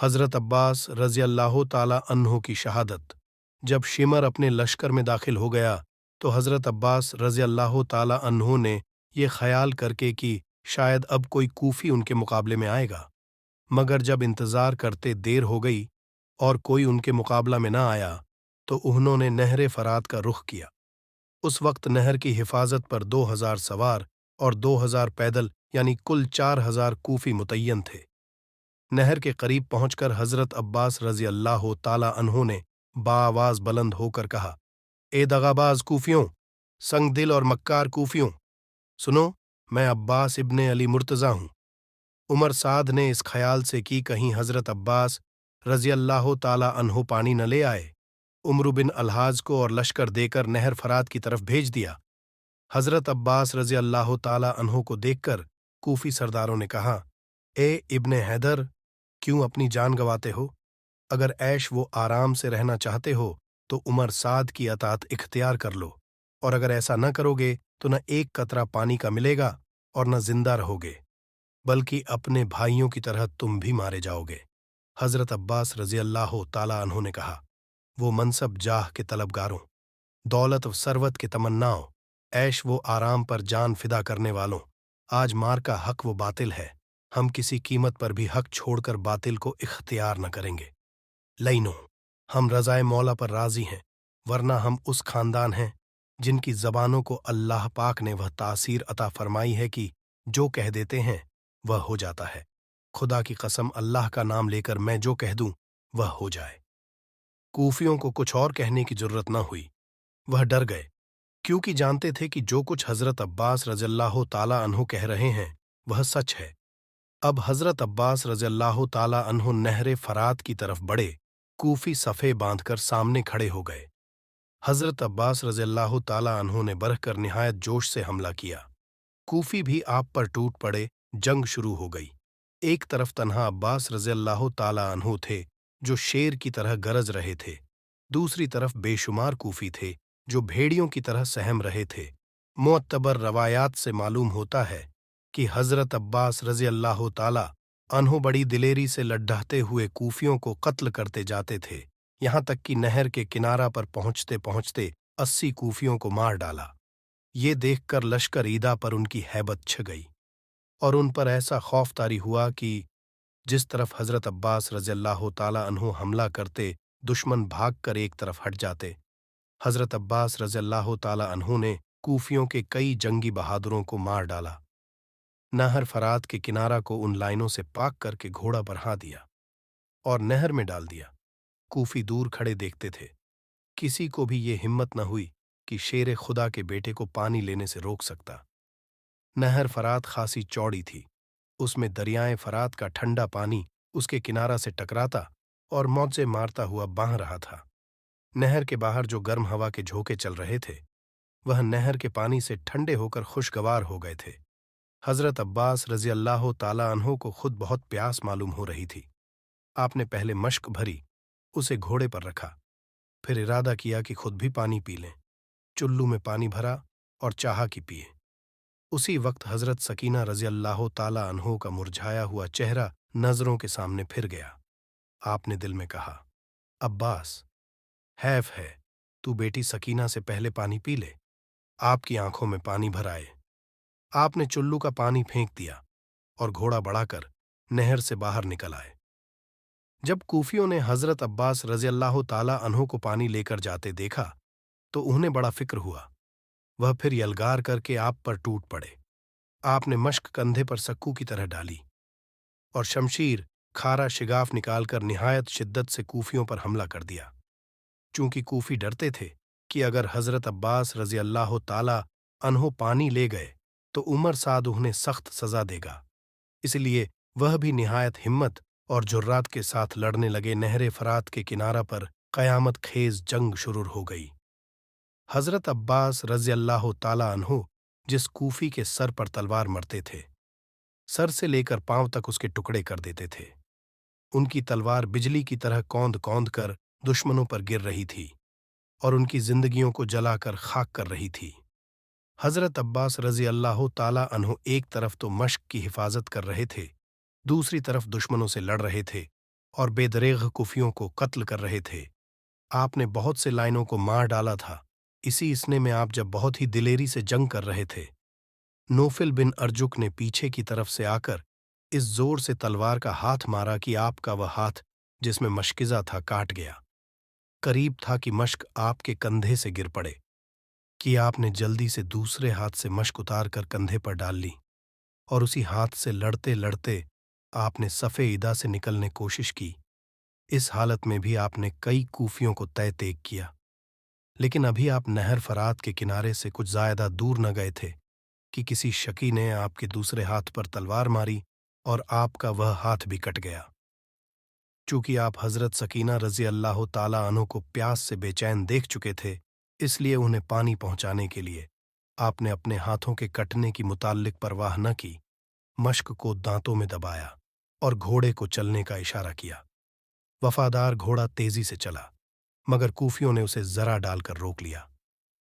हज़रत अब्बास रज़ी अल्लाह ताला अन्हो की शहादत। जब शिमर अपने लश्कर में दाखिल हो गया तो हज़रत अब्बास रज़ी अल्लाह ताला अन्हो ने ये ख्याल करके कि शायद अब कोई कूफ़ी उनके मुकाबले में आएगा, मगर जब इंतज़ार करते देर हो गई और कोई उनके मुकाबला में न आया तो उन्होंने नहर फ़रात का रुख किया। उस वक्त नहर की हिफाजत पर 2000 सवार और 2000 पैदल यानी कुल 4000 कूफ़ी मुतय्यन थे। नहर के करीब पहुंचकर हज़रत अब्बास रज़ी अल्लाह ताला अन्हो ने बाआवाज़ बुलंद होकर कहा, ए दगाबाज कूफियों, संगदिल और मक्कार कूफियों, सुनो, मैं अब्बास इब्ने अली मुर्तज़ा हूँ। उमर साद ने इस ख्याल से कि कहीं हज़रत अब्बास रज़ी अल्लाह ताला अन्हो पानी न ले आए, उमर बिन अलहाज को और लश्कर देकर नहर फरात की तरफ भेज दिया। हज़रत अब्बास रज़ी अल्लाह ताला अन्हो को देखकर कूफी सरदारों ने कहा, ए इब्ने हैदर, क्यों अपनी जान गंवाते हो? अगर ऐश वो आराम से रहना चाहते हो तो उमर साद की अतात इख्तियार कर लो, और अगर ऐसा न करोगे तो न एक कतरा पानी का मिलेगा और न जिंदा रहोगे, बल्कि अपने भाइयों की तरह तुम भी मारे जाओगे। हज़रत अब्बास रज़ी अल्लाह ताला अन्हो ने कहा, वो मनसब जाह के तलबगारों, दौलत व सरवत के तमन्नाओं, ऐश वो आराम पर जान फिदा करने वालों, आज मार का हक वो बातिल है, हम किसी कीमत पर भी हक छोड़कर बातिल को इख्तियार न करेंगे। लईनो, हम रज़ाए मौला पर राज़ी हैं, वरना हम उस खानदान हैं जिनकी ज़बानों को अल्लाह पाक ने वह तासीर अता फरमाई है कि जो कह देते हैं वह हो जाता है। खुदा की कसम, अल्लाह का नाम लेकर मैं जो कह दूं वह हो जाए। कूफियों को कुछ और कहने की जरूरत न हुई, वह डर गए, क्योंकि जानते थे कि जो कुछ हज़रत अब्बास रज़ियल्लाहु ताला अन्हु कह रहे हैं वह सच है। अब हज़रत अब्बास रज़ियल्लाहु ताला अन्हु नहरे फरात की तरफ बढ़े, कूफी सफ़े बांधकर सामने खड़े हो गए। हज़रत अब्बास रज़ियल्लाहु ताला अन्हु ने बढ़कर निहायत जोश से हमला किया। कूफी भी आप पर टूट पड़े, जंग शुरू हो गई। एक तरफ तन्हा अब्बास रज़ियल्लाहु ताला अन्हु थे जो शेर की तरह गरज रहे थे, दूसरी तरफ बेशुमार कूफी थे जो भेड़ियों की तरह सहम रहे थे। मुअत्तबर रवायात से मालूम होता है कि हज़रत अब्बास रज़ियल्लाहु ताला अन्हु बड़ी दिलेरी से लड्ढाते हुए कूफियों को कत्ल करते जाते थे, यहाँ तक कि नहर के किनारा पर पहुँचते पहुँचते 80 कूफियों को मार डाला। ये देखकर लश्कर ईदा पर उनकी हैबत छ गई और उन पर ऐसा खौफ तारी हुआ कि जिस तरफ हज़रत अब्बास रज़ियल्लाहु ताला अन्हु हमला करते, दुश्मन भागकर एक तरफ हट जाते। हज़रत अब्बास रज़ियल्लाहु ताला अन्हु ने कूफियों के कई जंगी बहादुरों को मार डाला। नहर फरात के किनारा को उन लाइनों से पाक करके घोड़ा बढ़ा दिया और नहर में डाल दिया। कूफी दूर खड़े देखते थे। किसी को भी ये हिम्मत न हुई कि शेर खुदा के बेटे को पानी लेने से रोक सकता। नहर फरात खासी चौड़ी थी, उसमें दरियाए फरात का ठंडा पानी उसके किनारा से टकराता और मौजे मारता हुआ बह रहा था। नहर के बाहर जो गर्म हवा के झोंके चल रहे थे वह नहर के पानी से ठंडे होकर खुशगवार हो गए थे। हज़रत अब्बास रज़ियल्लाहु ताला अन्हु को खुद बहुत प्यास मालूम हो रही थी। आपने पहले मश्क भरी, उसे घोड़े पर रखा, फिर इरादा किया कि खुद भी पानी पी लें। चुल्लू में पानी भरा और चाहा कि पिए। उसी वक्त हज़रत सकीना रज़ियल्लाहु ताला अन्हु का मुरझाया हुआ चेहरा नज़रों के सामने फिर गया। आपने दिल में कहा, अब्बास, हैफ है, तू बेटी सकीना से पहले पानी पी ले। आपकी आंखों में पानी भर आए। आपने चुल्लू का पानी फेंक दिया और घोड़ा बढ़ाकर नहर से बाहर निकल आए। जब कूफियों ने हज़रत अब्बास रज़ियल्लाहु ताला अन्हु को पानी लेकर जाते देखा तो उन्हें बड़ा फिक्र हुआ। वह फिर यलगार करके आप पर टूट पड़े। आपने मश्क कंधे पर सक्कू की तरह डाली और शमशीर खारा शिगाफ निकालकर निहायत शिद्दत से कूफियों पर हमला कर दिया। चूंकि कूफी डरते थे कि अगर हज़रत अब्बास रज़ियल्लाहु ताला अन्हु पानी ले गए तो उमर साद उन्हें सख्त सज़ा देगा, इसलिए वह भी निहायत हिम्मत और जुर्रात के साथ लड़ने लगे। नहरे फरात के किनारा पर क़यामत खेज जंग शुरू हो गई। हज़रत अब्बास रज़ियल्लाहु ताला अन्हु जिस कूफी के सर पर तलवार मरते थे, सर से लेकर पांव तक उसके टुकड़े कर देते थे। उनकी तलवार बिजली की तरह कौंद कौंद कर दुश्मनों पर गिर रही थी और उनकी जिंदगियों को जलाकर खाक कर रही थी। हज़रत अब्बास रज़ियल्लाहु ताला अन्हु एक तरफ तो मश्क की हिफाजत कर रहे थे, दूसरी तरफ दुश्मनों से लड़ रहे थे और बेदरेग कुफियों को कत्ल कर रहे थे। आपने बहुत से लाइनों को मार डाला था। इसी इसने में आप जब बहुत ही दिलेरी से जंग कर रहे थे, नोफिल बिन अर्जुक ने पीछे की तरफ से आकर इस जोर से तलवार का हाथ मारा कि आपका वह हाथ जिसमें मशकिज़ा था काट गया। करीब था कि मश्क आपके कंधे से गिर पड़े कि आपने जल्दी से दूसरे हाथ से मश्क उतार कर कंधे पर डाल ली और उसी हाथ से लड़ते लड़ते आपने सफ़े ईदा से निकलने कोशिश की। इस हालत में भी आपने कई कूफियों को तय तेग किया, लेकिन अभी आप नहर फरात के किनारे से कुछ ज़्यादा दूर न गए थे कि किसी शकी ने आपके दूसरे हाथ पर तलवार मारी और आपका वह हाथ भी कट गया। चूंकि आप हजरत सकीना रजी अल्लाह ताला अन्हो को प्यास से बेचैन देख चुके थे, इसलिए उन्हें पानी पहुंचाने के लिए आपने अपने हाथों के कटने की मुताल्लिक परवाह न की, मश्क को दांतों में दबाया और घोड़े को चलने का इशारा किया। वफादार घोड़ा तेजी से चला, मगर कूफियों ने उसे जरा डालकर रोक लिया।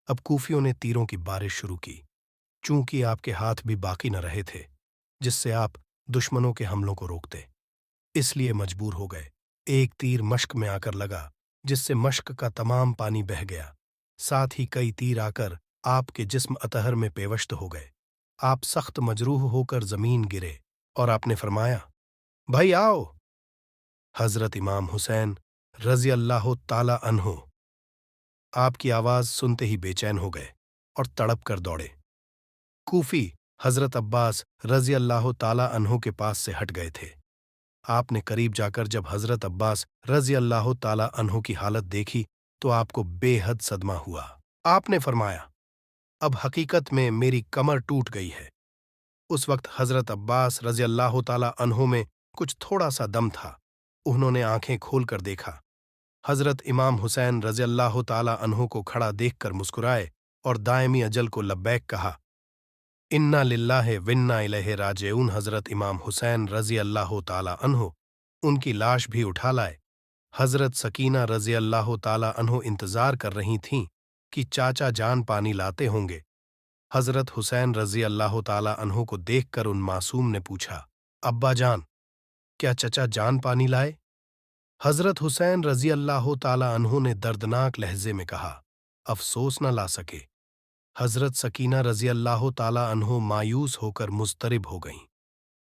अब कूफियों ने तीरों की बारिश शुरू की। चूंकि आपके हाथ भी बाकी न रहे थे जिससे आप दुश्मनों के हमलों को रोकते, इसलिए मजबूर हो गए। एक तीर मश्क में आकर लगा, जिससे मश्क का तमाम पानी बह गया। साथ ही कई तीर आकर आपके जिस्म अतहर में पेवश्त हो गए। आप सख्त मजरूह होकर जमीन गिरे और आपने फरमाया, भाई आओ। हजरत इमाम हुसैन रजी अल्लाह ताला अन्हो आपकी आवाज सुनते ही बेचैन हो गए और तड़प कर दौड़े। कूफी हजरत अब्बास रजी अल्लाह ताला अन्हो के पास से हट गए थे। आपने करीब जाकर जब हजरत अब्बास रजी अल्लाह ताला अन्हो की हालत देखी तो आपको बेहद सदमा हुआ। आपने फरमाया, अब हकीकत में मेरी कमर टूट गई है। उस वक्त हजरत अब्बास रजी अल्लाह ताला अन्हो में कुछ थोड़ा सा दम था। उन्होंने आंखें खोलकर देखा। हजरत इमाम हुसैन रजी अल्लाह ताला अन्हो को खड़ा देखकर मुस्कुराए और दायमी अजल को लब्बैक कहा। इन्ना लिल्लाहि विन्ना इलैहि राजिऊन। हजरत इमाम हुसैन रजी अल्लाह ताला अन्हो उनकी लाश भी उठा लाए। हजरत सकीना रजी अल्लाह ताला अन्हो इंतजार कर रही थीं कि चाचा जान पानी लाते होंगे। हजरत हुसैन रजी अल्लाह ताला अन्हो को देखकर उन मासूम ने पूछा, अब्बा जान, क्या चचा जान पानी लाए? हजरत हुसैन रजी अल्लाह ताला अन्हो ने दर्दनाक लहजे में कहा, अफसोस न ला सके। हजरत सकीना रजी अल्लाह ताला अन्हो मायूस होकर मुस्तरिब हो गईं।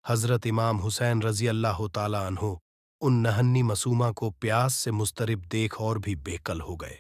हजरत इमाम हुसैन रजी अल्लाह ताला अन्हो उन नहन्नी मसूमा को प्यास से मुस्तरिब देख और भी बेकल हो गए।